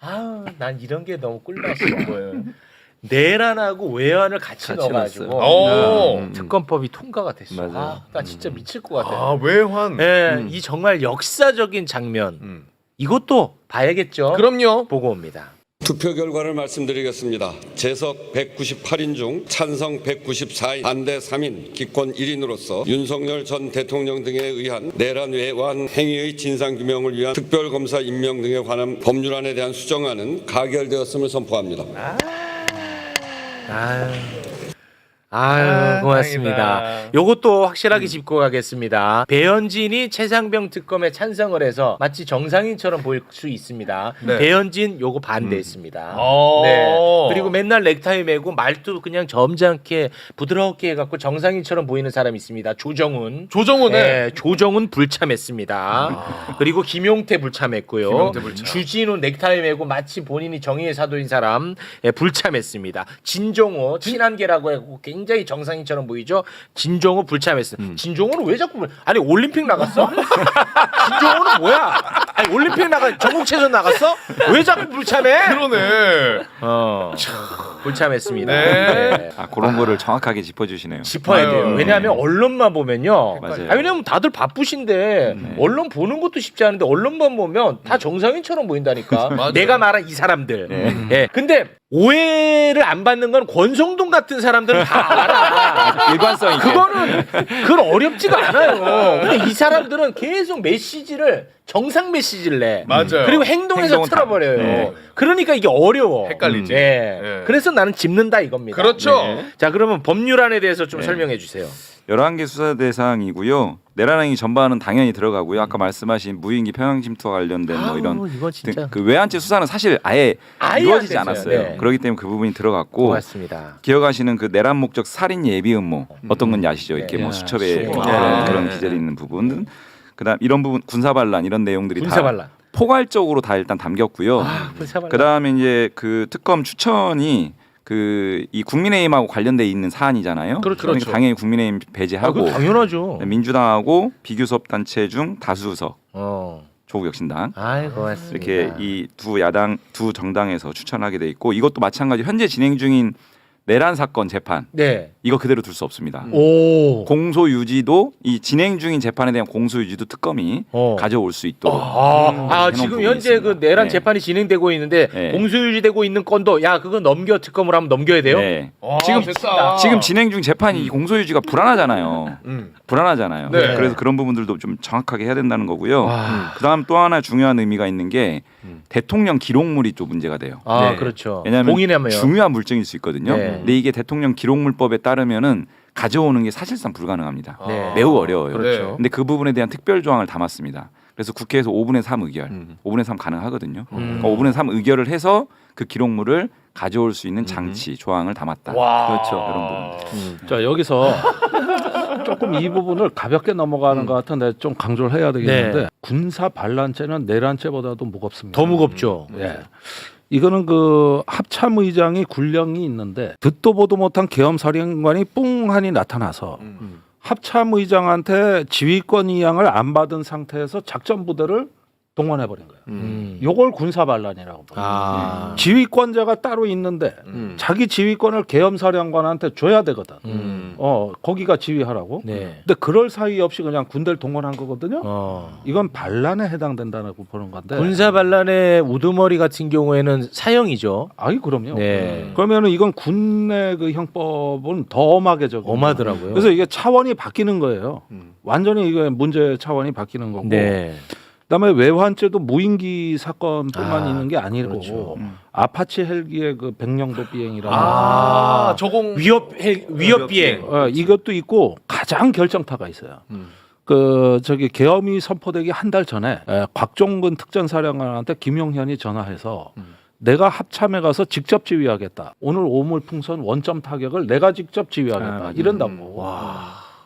아우 난 이런 게 너무 꿀맛인 거예요. 내란하고 외환을 같이 넣어가지고 특검법이 통과가 됐어. 맞아요. 아, 나 진짜 미칠 것 같아. 아 외환. 네, 이 정말 역사적인 장면. 이것도 봐야겠죠. 그럼요. 보고 옵니다. 투표 결과를 말씀드리겠습니다. 재석 198인 중 찬성 194인, 반대 3인, 기권 1인으로서 윤석열 전 대통령 등에 의한 내란 외환 행위의 진상규명을 위한 특별검사 임명 등에 관한 법률안에 대한 수정안은 가결되었음을 선포합니다. 아유 고맙습니다. 다행이다. 요것도 확실하게 짚고 가겠습니다. 배현진이 최상병 특검에 찬성을 해서 마치 정상인처럼 보일 수 있습니다. 네. 배현진 요거 반대했습니다. 어. 네. 그리고 맨날 넥타이 매고 말도 그냥 점잖게 부드럽게 해갖고 정상인처럼 보이는 사람이 있습니다. 조정훈. 조정훈에 네, 조정훈 불참했습니다. 그리고 김용태 불참했고요. 김용태 불참. 주진우 넥타이 매고 마치 본인이 정의의 사도인 사람 불참했습니다. 진종호 친한계라고 하고 굉장히 정상인처럼 보이죠. 진종호 불참했어요. 진종호는 왜 자꾸 아니 올림픽 나갔어? 진종호는 뭐야? 아니 올림픽 나가 전국체전 나갔어? 왜 자꾸 불참해? 그러네. 불참했습니다. 네. 네. 아, 그런 거를 정확하게 짚어주시네요. 짚어야 돼요. 아유. 왜냐하면 언론만 보면요. 맞아요. 아니, 왜냐면 다들 바쁘신데 언론 보는 것도 쉽지 않은데 언론만 보면 다 정상인처럼 보인다니까. 맞아요. 내가 말한 이 사람들. 예. 근데 오해를 안 받는 건 권성동 같은 사람들은 다 알아. 일관성 있게. 그건 어렵지가 않아요. 근데 이 사람들은 계속 메시지를 정상 메시지를 내. 맞아요. 그리고 행동에서 행동은 다- 틀어버려요. 네. 그러니까 이게 어려워. 헷갈리지. 네. 네. 그래서 나는 짚는다 이겁니다. 그렇죠. 자, 그러면 법률안에 대해서 좀 네. 설명해 주세요. 11개 수사 대상이고요. 내란 행위 전반은 당연히 들어가고요. 아까 말씀하신 무인기 평양 침투와 관련된 뭐 이런 이거 진짜 그 외환죄 수사는 사실 아예 아예 이루어지지 안 됐어요. 않았어요. 네. 그렇기 때문에 그 부분이 들어갔고 고맙습니다. 기억하시는 그 내란 목적 살인 예비 음모 어떤 건지 아시죠? 이렇게 네. 뭐 수첩에 아, 그런 네. 기재돼 있는 부분은 그다음 이런 부분 군사 반란 이런 내용들이 군사 다 반란. 포괄적으로 다 일단 담겼고요. 군사 반란. 그다음에 이제 그 특검 추천이 그 이 국민의힘하고 관련돼 있는 사안이잖아요. 그렇죠. 그러니까 당연히 국민의힘 아, 배제하고 그거 당연하죠. 민주당하고 비교섭 단체 중 다수석 어. 조국 혁신당 아이, 고맙습니다. 이렇게 이 두 야당 두 정당에서 추천하게 돼 있고 이것도 마찬가지 현재 진행 중인 내란 사건 재판 네. 이거 그대로 둘 수 없습니다. 오. 공소 유지도 이 진행 중인 재판에 대한 공소 유지도 특검이 어. 가져올 수 있도록 아, 지금 부분이 현재 있습니다. 그 내란 네. 재판이 진행되고 있는데 네. 공소유지되고 있는 건도 야 그거 넘겨 특검으로 하면 넘겨야 돼요. 네. 지금 지금 진행 중 재판이 이 공소 유지가 불안하잖아요. 불안하잖아요. 네. 그래서 그런 부분들도 좀 정확하게 해야 된다는 거고요. 와. 그다음 또 하나 중요한 의미가 있는 게 대통령 기록물이 또 문제가 돼요. 아, 네. 그렇죠. 왜냐하면 공인하면 중요한 물증일 수 있거든요. 네. 근데 이게 대통령 기록물법에 따르면은 가져오는 게 사실상 불가능합니다. 네. 매우 어려워요. 그렇죠. 근데 그 부분에 대한 특별 조항을 담았습니다. 그래서 국회에서 5분의 3 의결, 5분의 3 가능하거든요. 그러니까 5분의 3 의결을 해서 그 기록물을 가져올 수 있는 장치 조항을 담았다. 와. 그렇죠. 이런 부분. 자 여기서 조금 이 부분을 가볍게 넘어가는 것 같은데 좀 강조를 해야 되겠는데 네. 군사 반란죄는 내란죄보다도 무겁습니다. 더 무겁죠. 예. 이거는 그 합참의장이 군령이 있는데 듣도 보도 못한 계엄사령관이 뿡하니 나타나서 합참의장한테 지휘권 이양을 안 받은 상태에서 작전부대를 동원해 버린 거예요. 요걸 군사 반란이라고 봐요. 아. 지휘권자가 따로 있는데 자기 지휘권을 계엄사령관한테 줘야 되거든. 거기가 지휘하라고. 네. 근데 그럴 사이 없이 그냥 군대를 동원한 거거든요. 어. 이건 반란에 해당된다고 보는 건데. 군사 반란의 우두머리 같은 경우에는 사형이죠. 아이 그럼요. 네. 그러면은 이건 군내 그 형법은 더 엄하게 적용. 엄하더라고요. 그래서 이게 차원이 바뀌는 거예요. 완전히 이게 문제 차원이 바뀌는 거고. 네. 그다음에 외환죄도 무인기 사건뿐만 있는 게 아니고 그렇죠. 아파치 헬기의 그 백령도 비행이라는 저공 위협 비행. 이것도 있고 가장 결정타가 있어요. 그 저기 계엄이 선포되기 한 달 전에 곽종근 특전사령관한테 김용현이 전화해서 내가 합참에 가서 직접 지휘하겠다. 오늘 오물풍선 원점 타격을 내가 직접 지휘하겠다. 이런다고.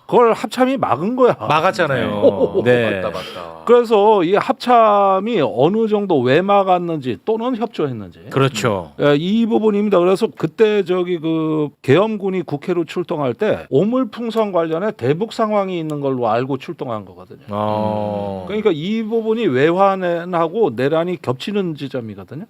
그걸 합참이 막은 거야. 막았잖아요. 네. 맞다. 그래서 이 합참이 어느 정도 왜 막았는지 또는 협조했는지 그렇죠. 이 부분입니다. 그래서 그때 저기 그 계엄군이 국회로 출동할 때 오물풍선 관련해 대북 상황이 있는 걸로 알고 출동한 거거든요. 그러니까 이 부분이 외환하고 내란이 겹치는 지점이거든요.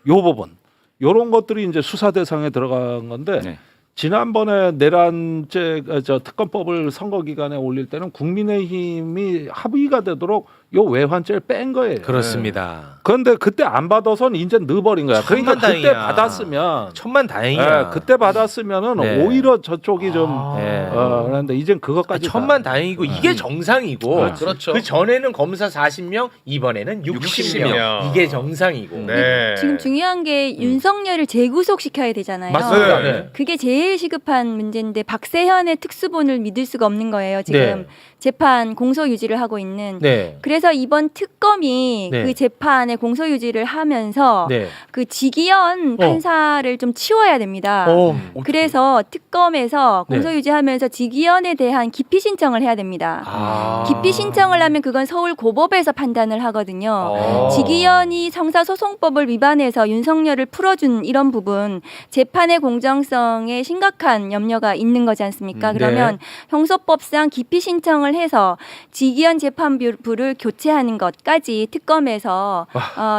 요 부분, 요런 것들이 이제 수사 대상에 들어간 건데. 네. 지난번에 내란죄 특검법을 선거 기간에 올릴 때는 국민의힘이 합의가 되도록 요 외환죄를 뺀 거예요. 그렇습니다. 그런데 그때 안 받아서는 이제 넣어버린 거야. 그러니까 그때 천만다행이야. 받았으면 천만다행이야. 그때 받았으면은 네. 오히려 저쪽이 좀 네. 그런데 이젠 그것까지 천만다행이고 이게 정상이고 그렇죠. 그 전에는 검사 40명 이번에는 60명 60명. 이게 정상이고 네. 지금 중요한 게 윤석열을 재구속시켜야 되잖아요. 맞습니다. 네. 네. 그게 제일 시급한 문제인데 박세현의 특수본을 믿을 수가 없는 거예요. 지금 네. 재판 공소 유지를 하고 있는. 네. 그래서 이번 특검이 네. 그 재판에 공소 유지를 하면서 네. 그 지기현 판사를 좀 치워야 됩니다. 그래서 특검에서 네. 공소 유지하면서 지기현에 대한 기피 신청을 해야 됩니다. 기피 신청을 하면 그건 서울 고법에서 판단을 하거든요. 지기현이 형사소송법을 위반해서 윤석열을 풀어준 이런 부분 재판의 공정성에 심각한 염려가 있는 거지 않습니까? 그러면 형소법상 기피 신청을 해서 지기현 재판부를 교체하는 것까지 특검에서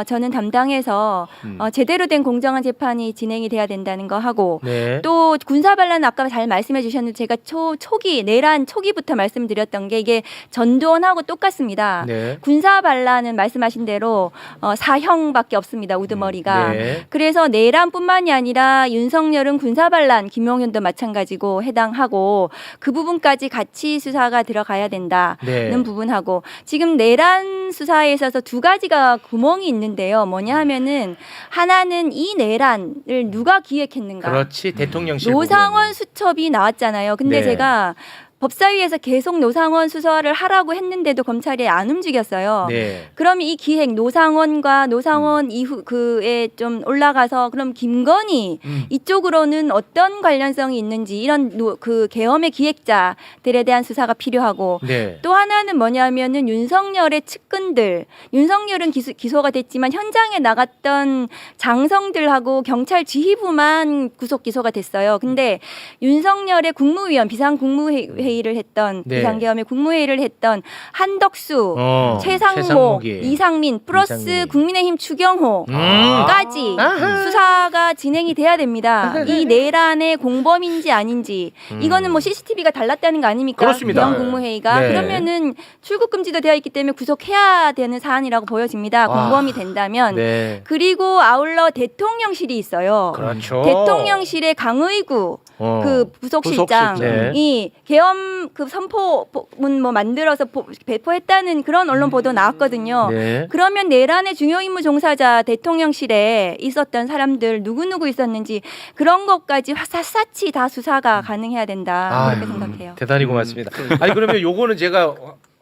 저는 담당해서 제대로 된 공정한 재판이 진행이 돼야 된다는 거 하고 네. 또 군사반란 아까 잘 말씀해 주셨는데 제가 초기 내란 초기부터 말씀드렸던 게 이게 전두환하고 똑같습니다. 네. 군사반란은 말씀하신 대로 사형밖에 없습니다. 우두머리가. 네. 그래서 내란뿐만이 아니라 윤석열은 군사반란, 김용현도 마찬가지고 해당하고 그 부분까지 같이 수사가 들어가야 된다는 네. 부분하고 지금 내란 수사에 있어서 두 가지가 구멍이 있는데요. 뭐냐 하면은 하나는 이 내란을 누가 기획했는가. 그렇지. 대통령실 노상원 수첩이 나왔잖아요. 근데 네. 제가 법사위에서 계속 노상원 수사를 하라고 했는데도 검찰이 안 움직였어요. 네. 그럼 이 기획 노상원과 노상원 이후 그에 좀 올라가서 그럼 김건희 이쪽으로는 어떤 관련성이 있는지 이런 그 계엄의 기획자들에 대한 수사가 필요하고 네. 또 하나는 뭐냐면은 윤석열의 측근들 윤석열은 기소가 됐지만 현장에 나갔던 장성들하고 경찰 지휘부만 구속 기소가 됐어요. 근데 윤석열의 국무위원 비상국무회의를 했던 네. 비상계엄의 국무회의를 했던 한덕수 최상목, 최상목이. 이상민 플러스 이상민. 국민의힘 추경호까지 수사가 진행이 돼야 됩니다. 이 내란의 공범인지 아닌지 이거는 뭐 CCTV가 달랐다는 거 아닙니까? 그렇습니다. 비상 국무회의가 네. 그러면은 출국 금지도 되어 있기 때문에 구속해야 되는 사안이라고 보여집니다. 공범이 된다면 네. 그리고 아울러 대통령실이 있어요. 그렇죠. 대통령실의 강의구 그 부속실장이 계엄 그 선포문 뭐 만들어서 배포했다는 그런 언론 보도 나왔거든요. 네. 그러면 내란의 중요 임무 종사자 대통령실에 있었던 사람들 누구 있었는지 그런 것까지 샅샅이 다 수사가 가능해야 된다 그렇게 생각해요. 대단히 고맙습니다. 아니 그러면 요거는 제가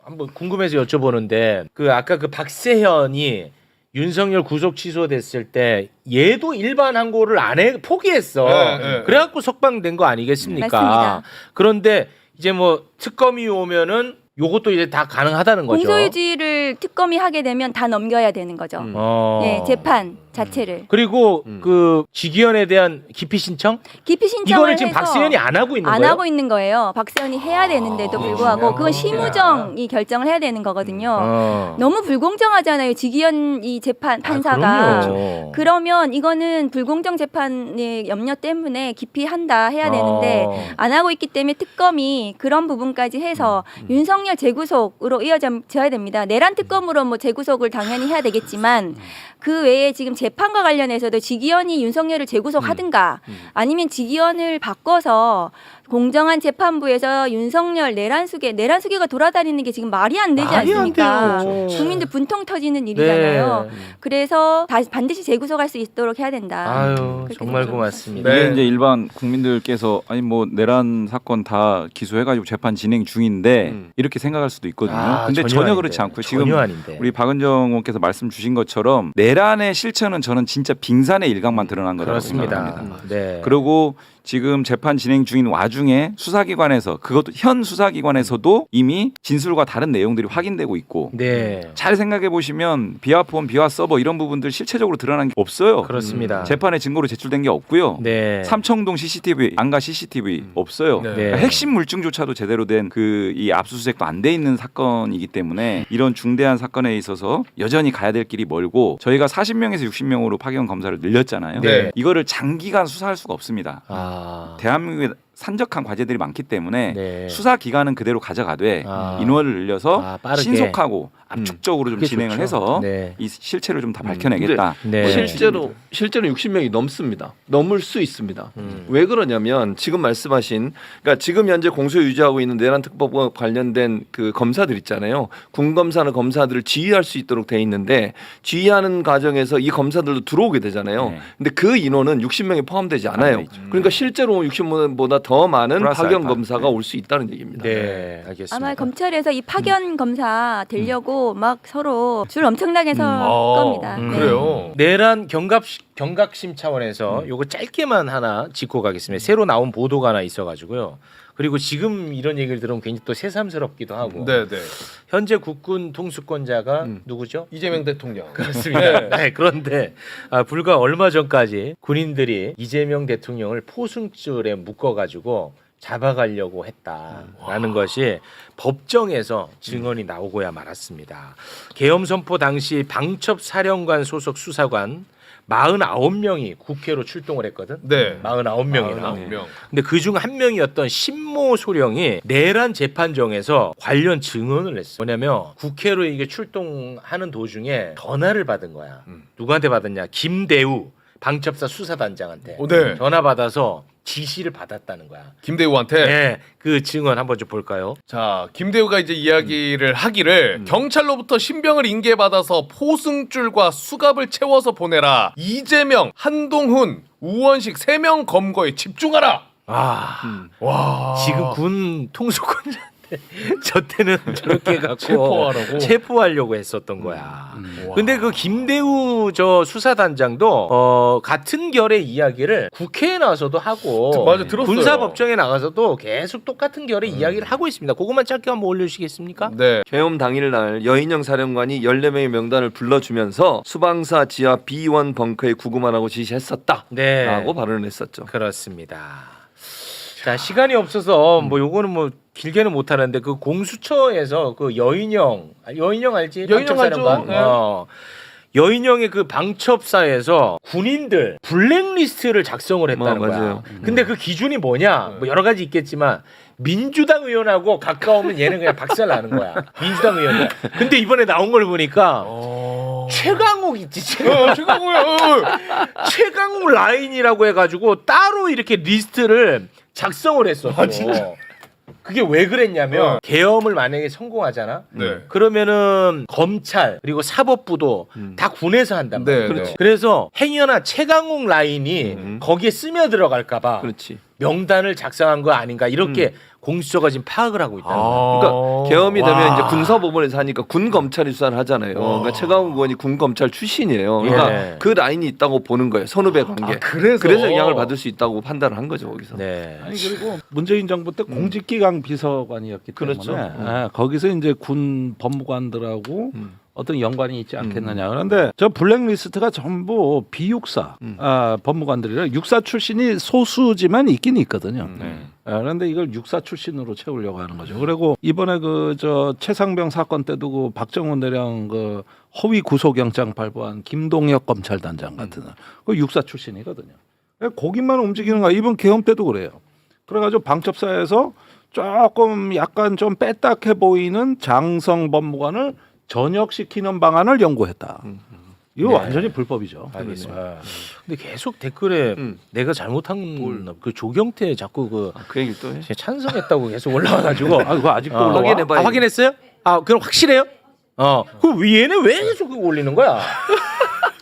한번 궁금해서 여쭤보는데 그 아까 그 박세현이 윤석열 구속 취소됐을 때 얘도 일반 항고를 안 해 포기했어. 네. 그래갖고 석방된 거 아니겠습니까? 맞습니다. 그런데 이제 뭐 특검이 오면은 요것도 이제 다 가능하다는 거죠. 공소유지를 특검이 하게 되면 다 넘겨야 되는 거죠. 예, 재판 자체를. 그리고 그 지기현에 대한 기피 신청 기피 신청을 이거를 지금 해서 박세현이 안 하고 있는 안 거예요? 하고 있는 거예요. 박세현이 해야 되는데도 불구하고 그건 실무정이 결정을 해야 되는 거거든요. 너무 불공정하잖아요. 지기현 이 재판 판사가. 그럼요. 그러면 이거는 불공정 재판의 염려 때문에 기피한다 해야 되는데 안 하고 있기 때문에 특검이 그런 부분까지 해서 윤석열 재구속으로 이어져야 됩니다. 내란 특검으로 뭐 재구속을 당연히 해야 되겠지만 그 외에 지금 재판과 관련해서도 지기현이 윤석열을 재구속하든가 아니면 지기현을 바꿔서 공정한 재판부에서 윤석열 내란수계가 돌아다니는 게 지금 말이 안 되지 말이 안 않습니까? 돼요. 국민들 분통 터지는 일이잖아요. 네. 그래서 반드시 재구속할 수 있도록 해야 된다. 아유 그렇게 정말 생각합니다. 고맙습니다. 네. 이게 이제 일반 국민들께서 아니 뭐 내란 사건 다 기소해가지고 재판 진행 중인데 이렇게 생각할 수도 있거든요. 근데 전혀 아닌데. 그렇지 않고 전혀 지금 아닌데. 우리 박은정 의원께서 말씀 주신 것처럼 내란의 실체는 저는 진짜 빙산의 일각만 드러난 거라고 그렇습니다. 생각합니다. 네. 그리고 지금 재판 진행 중인 와중에 수사기관에서 그것도 현 수사기관에서도 이미 진술과 다른 내용들이 확인되고 있고 네. 잘 생각해 보시면 비화폰, 비화 서버 이런 부분들 실체적으로 드러난 게 없어요. 그렇습니다. 재판에 증거로 제출된 게 없고요. 네. 삼청동 CCTV, 안가 CCTV 없어요. 네. 그러니까 핵심 물증조차도 제대로 된 그 이 압수수색도 안 돼 있는 사건이기 때문에 이런 중대한 사건에 있어서 여전히 가야 될 길이 멀고 저희가 40명에서 60명으로 파견 검사를 늘렸잖아요. 네. 이거를 장기간 수사할 수가 없습니다. 아. 대한민국에 산적한 과제들이 많기 때문에 네. 수사 기간은 그대로 가져가되 아. 인원을 늘려서 빠르게. 신속하고 압축적으로 좀 그게 진행을 좋죠. 해서 네. 이 실체를 좀 다 밝혀내겠다. 네. 뭐 이런 실제로 60명이 넘습니다. 넘을 수 있습니다. 왜 그러냐면 지금 말씀하신 그러니까 지금 현재 공소 유지하고 있는 내란 특법과 관련된 그 검사들 있잖아요. 군 검사는 검사들을 지휘할 수 있도록 돼 있는데 지휘하는 과정에서 이 검사들도 들어오게 되잖아요. 네. 근데 그 인원은 60명이 포함되지 않아요. 그러니까 실제로 60명보다 더 많은 플러스 파견 알파. 검사가 올 수 있다는 얘기입니다. 네. 알겠습니다. 아마 검찰에서 이 파견 검사 되려고 막 서로 줄 엄청나게 설 아, 겁니다. 네. 그래요. 내란 경각심 차원에서 요거 짧게만 하나 짚고 가겠습니다. 새로 나온 보도가 하나 있어가지고요. 그리고 지금 이런 얘기를 들으면 굉장히 또 새삼스럽기도 하고. 네, 네. 현재 국군 통수권자가 누구죠? 이재명 대통령. 그렇습니다. 네, 그런데 불과 얼마 전까지 군인들이 이재명 대통령을 포승줄에 묶어가지고 잡아가려고 했다라는 것이 법정에서 증언이 나오고야 말았습니다. 계엄 선포 당시 방첩사령관 소속 수사관 49명이 국회로 출동을 했거든. 네. 49명이나. 49명. 근데 그중 한 명이었던 신모 소령이 내란 재판정에서 관련 증언을 했어. 뭐냐면 국회로 이게 출동하는 도중에 전화를 받은 거야. 누구한테 받았냐? 김대우 방첩사 수사단장한테 네. 전화 받아서 지시를 받았다는 거야. 김대우한테. 네, 그 증언 한번 좀 볼까요? 자, 김대우가 이제 이야기를 하기를 경찰로부터 신병을 인계받아서 포승줄과 수갑을 채워서 보내라. 이재명, 한동훈, 우원식 3명 검거에 집중하라. 와. 지금 군 통수권자한테 저 때는 저렇게 갖고 체포하라고? 했었던 거야. 근데 그 김대우 저 수사단장도 같은 결의 이야기를 국회에 나와서도 하고 맞아, 들었어요. 군사법정에 나가서도 계속 똑같은 결의 이야기를 하고 있습니다. 그것만 짧게 한번 올려주시겠습니까? 네. 계엄 당일날 여인영 사령관이 14명의 명단을 불러주면서 수방사 지하 B1 벙커에 구금하라고 지시했었다 네. 라고 발언을 했었죠. 그렇습니다. 자, 시간이 없어서 뭐 요거는 뭐 길게는 못 하는데 그 공수처에서 그 여인영 알지? 여인영 방첩사령관? 알죠? 네. 여인영의 그 방첩사에서 군인들 블랙리스트를 작성을 했다는 거야. 맞아요. 근데 그 기준이 뭐냐? 뭐 여러 가지 있겠지만 민주당 의원하고 가까우면 얘는 그냥 박살 나는 거야. 민주당 의원이야. 근데 이번에 나온 걸 보니까 최강욱 있지. 최강욱 라인이라고 해가지고 따로 이렇게 리스트를 작성을 했었어. 그게 왜 그랬냐면 계엄을 만약에 성공하잖아. 네. 그러면은 검찰 그리고 사법부도 다 군에서 한단 말이야. 네, 그렇지. 그래서 행여나 최강욱 라인이 거기에 스며 들어갈까봐 그렇지. 명단을 작성한 거 아닌가 이렇게 공수처가 지금 파악을 하고 있다는 거야. 그러니까 계엄이 되면 와. 이제 군사법원에서 하니까 군 검찰이 수사를 하잖아요. 그러니까 최강욱 의원이 군 검찰 출신이에요. 그러니까 예. 그 라인이 있다고 보는 거예요. 선후배 관계. 그래서 영향을 받을 수 있다고 판단을 한 거죠 거기서. 네. 아니 그리고 문재인 정부 때 공직기강 비서관이었기 때문에 그렇죠. 거기서 이제 군 법무관들하고 어떤 연관이 있지 않겠느냐. 그런데 저 블랙리스트가 전부 비육사 법무관들이라 육사 출신이 소수지만 있긴 있거든요. 그런데 이걸 육사 출신으로 채우려고 하는 거죠. 그리고 이번에 그 저 최상병 사건 때도 그 박정훈 대령 그 허위 구속영장 발부한 김동혁 검찰단장 같은 그 육사 출신이거든요. 거기만 움직이는 거야. 이번 계엄 때도 그래요. 그래가지고 방첩사에서 조금 약간 좀 빼딱해 보이는 장성 법무관을 전역시키는 방안을 연구했다. 이거 네. 완전히 불법이죠. 알겠습니다. 근데 계속 댓글에 내가 잘못한 그 조경태 자꾸 그 얘기 또 해. 제가 찬성했다고 계속 올라와가지고 그거 아직도 올라와? 확인해봐야 확인했어요? 그럼 확실해요? 그럼 얘는 왜 계속 그거 올리는 거야?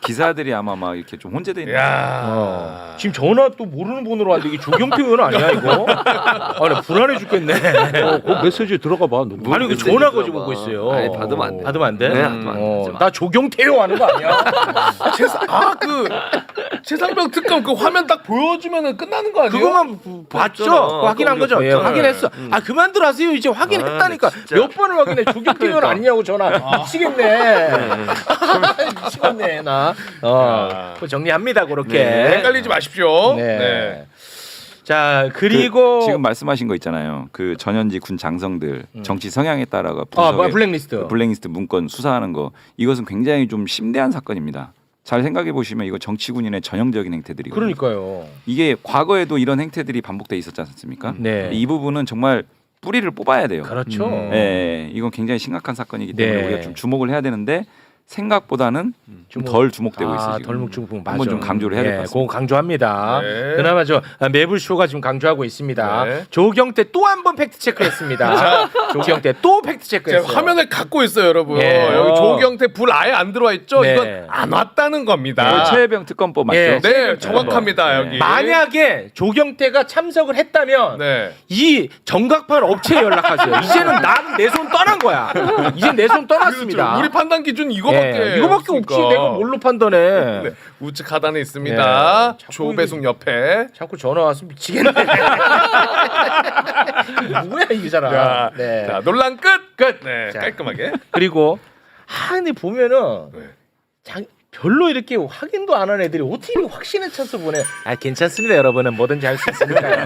기사들이 아마 막 이렇게 좀 혼재돼 있는. 야. 지금 전화 또 모르는 번호로 왔는데 이게 조경태 의원 아니야 이거? 아, 나 불안해 죽겠네. 그 메시지 들어가 봐. 누구? 아니 그 메시지 전화 들어봐. 거지 보고 있어요. 아니, 받으면 안 돼. 받으면 안 돼? 네, 받으면 안 되지. 나 조경태요 하는 거 아니야? 그 최상병 특검 그 화면 딱 보여주면은 끝나는 거 아니에요? 그거만 봤죠? 봤잖아. 그거 확인한 아까 거죠? 우리 예, 봤잖아. 확인했어. 아 그만들 하세요. 이제 확인했다니까. 아, 진짜. 몇 번을 확인해. 조경태 의원 아니냐고 전화. 미치겠네. 미치겠네 나. 그거 정리합니다 그렇게. 헷갈리지 마십시오. 네. 네. 자 그리고 지금 말씀하신 거 있잖아요. 그 전현직 군 장성들 정치 성향에 따라가 뭐야, 블랙리스트. 블랙리스트 문건 수사하는 거 이것은 굉장히 좀 심대한 사건입니다. 잘 생각해 보시면 이거 정치군인의 전형적인 행태들이거든요. 그러니까요. 이게 과거에도 이런 행태들이 반복돼 있었지 않습니까? 네. 이 부분은 정말 뿌리를 뽑아야 돼요. 그렇죠. 예, 이건 굉장히 심각한 사건이기 때문에 네. 우리가 좀 주목을 해야 되는데 생각보다는 좀 덜 주목되고 있어요. 지금. 덜 주목 맞아. 한번 좀 강조를 해야 될 것 같습니다. 그거 강조합니다. 네. 그나마 저 매불쇼가 지금 강조하고 있습니다. 네. 조경태 또 한 번 팩트 체크했습니다. 조경태 또 팩트 제가 체크했어요. 화면을 갖고 있어요, 여러분. 예. 여기 조경태 불 아예 안 들어와 있죠? 네. 이건 안 왔다는 겁니다. 이거 최혜병 특검법 맞죠? 예. 네, 정확합니다, 네. 여기. 만약에 조경태가 참석을 했다면 네. 이 정각판 업체에 연락하세요. 이제는 나는 내 손 떠난 거야. 이제 내 손 떠났습니다. 그렇죠. 우리 판단 기준 이거밖에 예, 이거밖에 없지. 없으니까. 내가 뭘로 판단해? 네. 우측 하단에 있습니다. 예. 자꾸 조배숙 옆에. 자꾸 전화 왔으면 미치겠네. 누구야 이 사람? 자, 네. 자, 논란 끝. 끝. 네, 자. 깔끔하게. 그리고 근데 보면은 네. 별로 이렇게 확인도 안 한 애들이 어떻게 확신에 차서 보내? 아 괜찮습니다 여러분은 뭐든지 할 수 있으니까요.